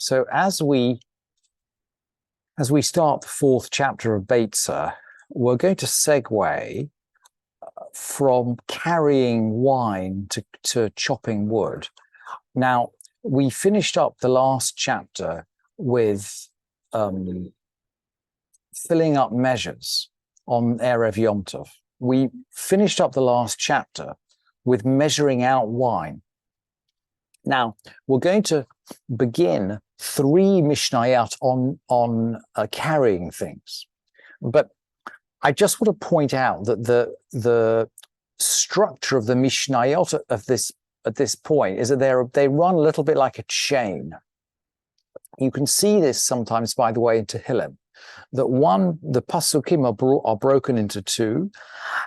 So as we start the fourth chapter of Beytzah, we're going to segue from carrying wine to chopping wood. Now, we finished up the last chapter with filling up measures on Erev Yom Tov. We finished up the last chapter with measuring out wine. Now, we're going to begin 3 Mishnayot on carrying things. But I just want to point out that the structure of the Mishnayot at this point is that they run a little bit like a chain. You can see this sometimes, by the way, in Tehillim, that the pasukim are broken into 2,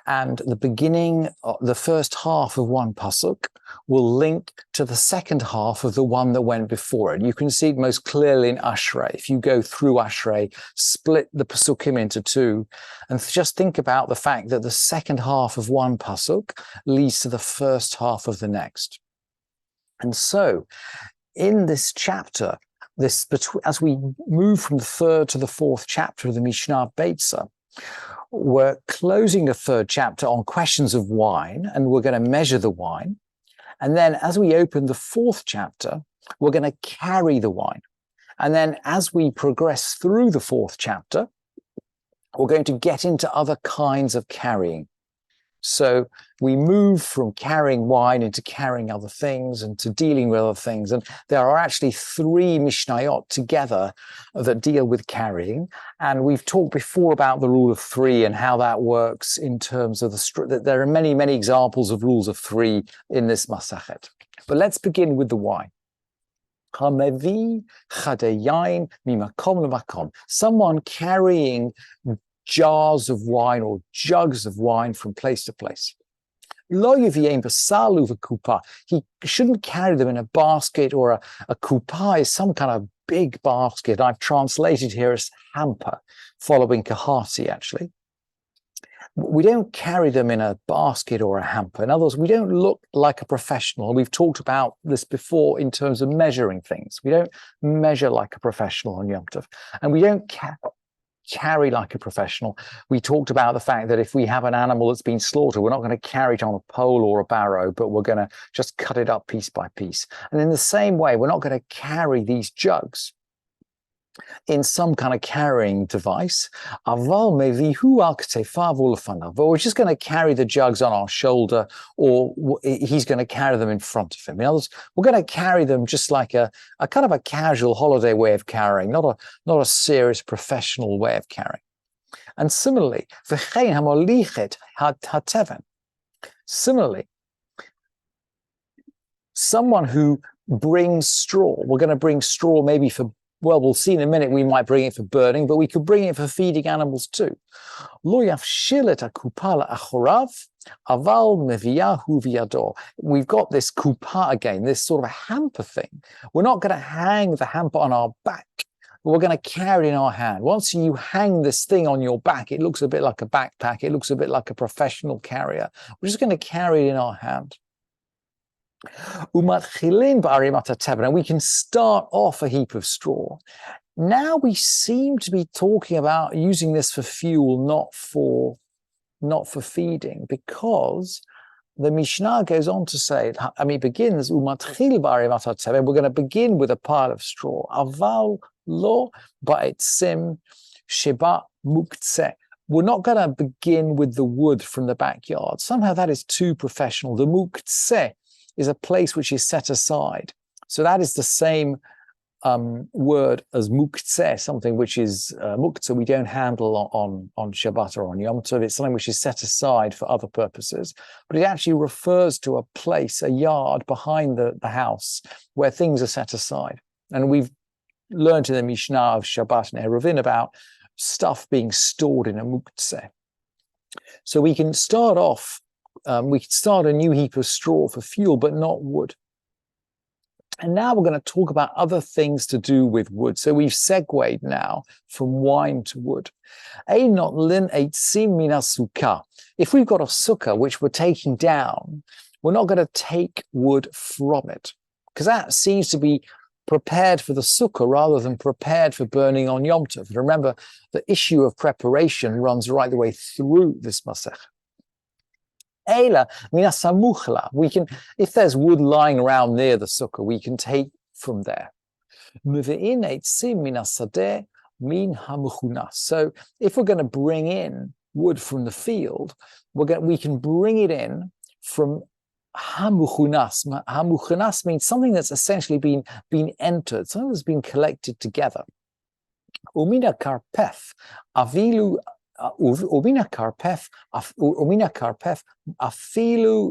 and the beginning, the first half of one pasuk will link to the second half of the one that went before it. You can see it most clearly in Ashrei. If you go through Ashrei, split the pasukim into 2, and just think about the fact that the second half of one pasuk leads to the first half of the next. And so, in this chapter, as we move from the 3rd to the 4th chapter of the Mishnah Beytzah, we're closing the 3rd chapter on questions of wine, and we're going to measure the wine. And then as we open the 4th chapter, we're going to carry the wine. And then as we progress through the 4th chapter, we're going to get into other kinds of carrying. So we move from carrying wine into carrying other things and to dealing with other things. And there are actually 3 Mishnayot together that deal with carrying. And we've talked before about the rule of 3 and how that works in terms of there are many, many examples of rules of 3 in this Masachet. But let's begin with the wine. Someone carrying jars of wine or jugs of wine from place to place. He shouldn't carry them in a basket, or a kupa is some kind of big basket. I've translated here as hamper, following kahati actually. We don't carry them in a basket or a hamper. In other words, we don't look like a professional. We've talked about this before in terms of measuring things. We don't measure like a professional on Yom Tov, and we don't carry like a professional. We talked about the fact that if we have an animal that's been slaughtered, we're not going to carry it on a pole or a barrow, but we're going to just cut it up piece by piece. And in the same way, we're not going to carry these jugs in some kind of carrying device, but we're just going to carry the jugs on our shoulder, or he's going to carry them in front of him. In other words, we're going to carry them just like a kind of a casual holiday way of carrying, not a serious professional way of carrying. And similarly, someone who brings straw, we're going to bring straw maybe for, well, we'll see in a minute, we might bring it for burning, but we could bring it for feeding animals too. We've got this kupa again, this sort of hamper thing. We're not going to hang the hamper on our back. We're going to carry it in our hand. Once you hang this thing on your back, it looks a bit like a backpack. It looks a bit like a professional carrier. We're just going to carry it in our hand. And we can start off a heap of straw. Now we seem to be talking about using this for fuel, not for feeding, because the Mishnah goes on to say, it begins, we're going to begin with a pile of straw. Aval lo ba'etzim sheba muktzeh. We're not going to begin with the wood from the backyard. Somehow that is too professional. The muktzeh is a place which is set aside. So that is the same word as muktzeh, something which is muktzeh we don't handle on Shabbat or on Yom Tov. It's something which is set aside for other purposes. But it actually refers to a place, a yard behind the house where things are set aside. And we've learned in the Mishnah of Shabbat and Eruvin about stuff being stored in a muktzeh. So we can start off we could start a new heap of straw for fuel, but not wood. And now we're going to talk about other things to do with wood. So we've segued now from wine to wood. If we've got a sukkah which we're taking down, we're not going to take wood from it, because that seems to be prepared for the sukkah rather than prepared for burning on Yom Tov. Remember, the issue of preparation runs right the way through this Masech. We can, if there's wood lying around near the sukkah, we can take from there. So if we're going to bring in wood from the field, we can bring it in from hamuchunas. Hamuchunas means something that's essentially been entered, something that's been collected together. Umina karpef afilu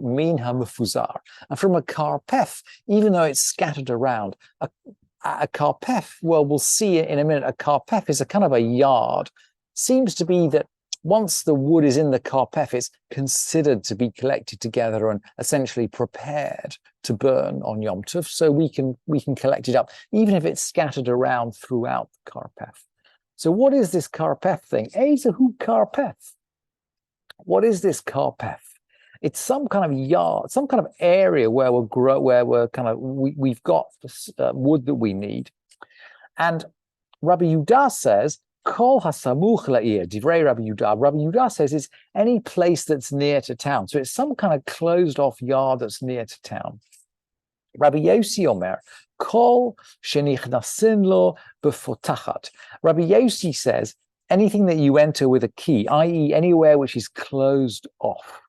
min hamufuzar. And from a karpef, even though it's scattered around, a karpef, well, we'll see it in a minute. A karpef is a kind of a yard. Seems to be that once the wood is in the karpef, it's considered to be collected together and essentially prepared to burn on Yom Tov. So we can collect it up, even if it's scattered around throughout the karpef. So what is this karpef thing? Ezehu karpef. What is this karpef? It's some kind of yard, some kind of area where we've got wood that we need. And Rabbi Yehuda says, Kol hasamuch la'ir, divrei Rabbi Yehuda. Rabbi Yehuda says it's any place that's near to town. So it's some kind of closed off yard that's near to town. Rabbi Yossi Omer, Kol shenichnasin lo befotachat. Rabbi Yossi says anything that you enter with a key, i.e. anywhere which is closed off,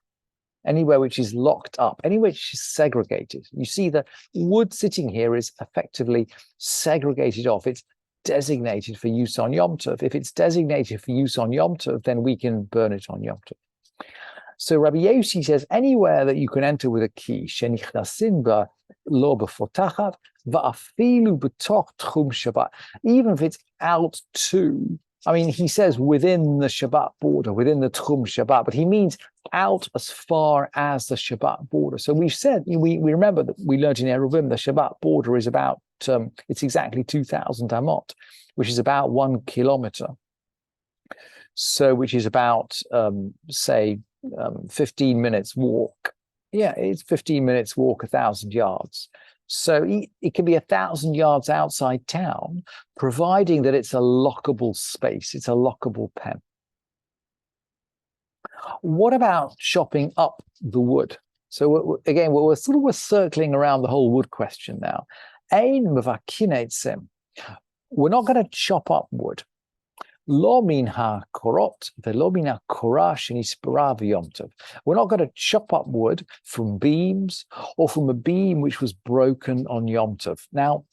anywhere which is locked up, anywhere which is segregated. You see the wood sitting here is effectively segregated off. It's designated for use on Yom Tov. If it's designated for use on Yom Tov, then we can burn it on Yom Tov. So Rabbi Yossi says anywhere that you can enter with a key, shenichnasin ba lo befotachat va'afilu b'toch tchum Shabbat, even if it's out to, I mean, he says within the Shabbat border, within the tchum Shabbat, but he means out as far as the Shabbat border. So we've said, we remember that we learned in Eruvim, the Shabbat border is about, it's exactly 2,000 amot, which is about 1 kilometer. So, which is about, say, 15 minutes walk. Yeah, it's 15 minutes walk, 1,000 yards. So it can be 1,000 yards outside town, providing that it's a lockable space, it's a lockable pen. What about chopping up the wood? So again, we're circling around the whole wood question now. We're not going to chop up wood. Lo min ha-korot velo min ha-korah shenispara v'yom tov. We're not going to chop up wood from beams or from a beam which was broken on Yom Tov. Now,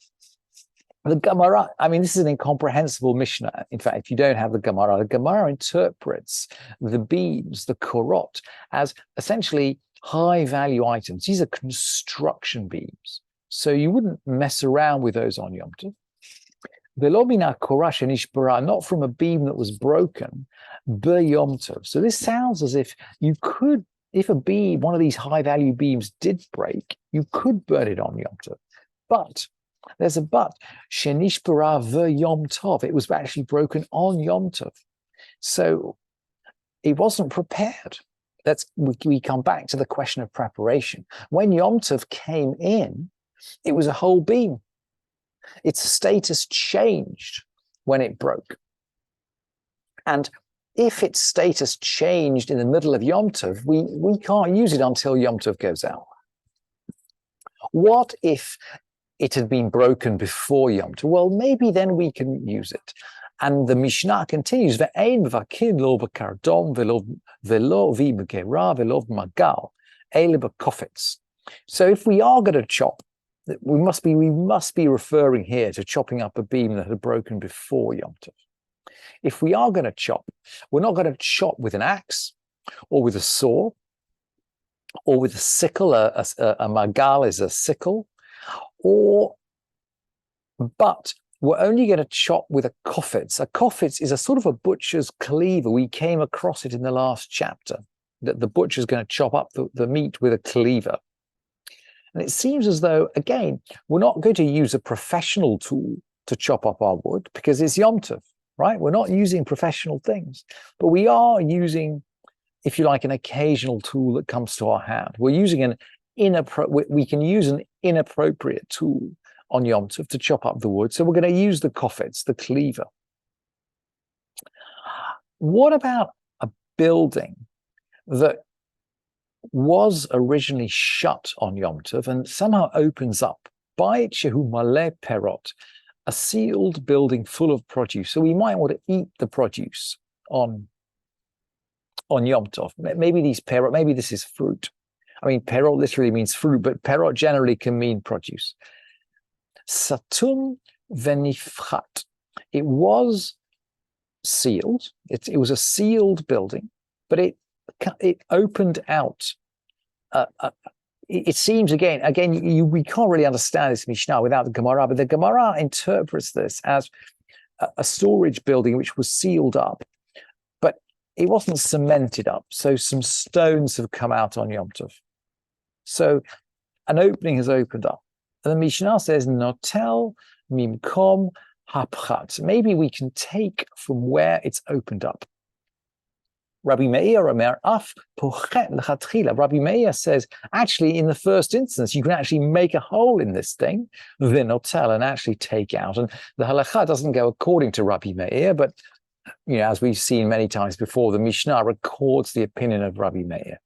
the Gemara, I mean, this is an incomprehensible Mishnah. In fact, if you don't have the Gemara interprets the beams, the korot, as essentially high-value items. These are construction beams. So you wouldn't mess around with those on Yom Tov. Not from a beam that was broken, Yom Tov. So this sounds as if you could, if a beam, one of these high-value beams did break, you could burn it on Yom Tov. But there's a but. Shenishbara Yom Tov. It was actually broken on Yom Tov. So it wasn't prepared. We come back to the question of preparation. When Yom Tov came in, it was a whole beam. Its status changed when it broke. And if its status changed in the middle of Yom Tov, we can't use it until Yom Tov goes out. What if it had been broken before Yom Tov? Well, maybe then we can use it. And the Mishnah continues, Ve'ein v'vakin lo b'kardom ve'lo v'b'gera ve'lo v'magal ele b'kofetz. So if we are going to chop, we must be referring here to chopping up a beam that had broken before Yom Tov. If we are going to chop, we're not going to chop with an axe or with a saw or with a sickle. A magal is a sickle, but we're only going to chop with a kofetz. A kofetz is a sort of a butcher's cleaver. We came across it in the last chapter, that the butcher's going to chop up the meat with a cleaver. And it seems as though, again, we're not going to use a professional tool to chop up our wood because it's Yom Tov, right? We're not using professional things, but we are using, if you like, an occasional tool that comes to our hand. We're using we can use an inappropriate tool on Yom Tov to chop up the wood. So we're going to use the kofetz, the cleaver. What about a building that was originally shut on Yom Tov and somehow opens up? Bayit shehu maleh perot, a sealed building full of produce. So we might want to eat the produce on Yom Tov. Maybe these perot, maybe this is fruit. I mean, perot literally means fruit, but perot generally can mean produce. Satum venifchat. It was sealed. It was a sealed building, but it opened out. It seems again we can't really understand this Mishnah without the Gemara, but the Gemara interprets this as a storage building which was sealed up, but it wasn't cemented up. So some stones have come out on Yom Tov. So an opening has opened up. And the Mishnah says, Notel mimkom hapchat. Maybe we can take from where it's opened up. Rabbi Meir says, actually, in the first instance, you can actually make a hole in this thing, v'notel, and actually take out. And the halakha doesn't go according to Rabbi Meir, but as we've seen many times before, the Mishnah records the opinion of Rabbi Meir.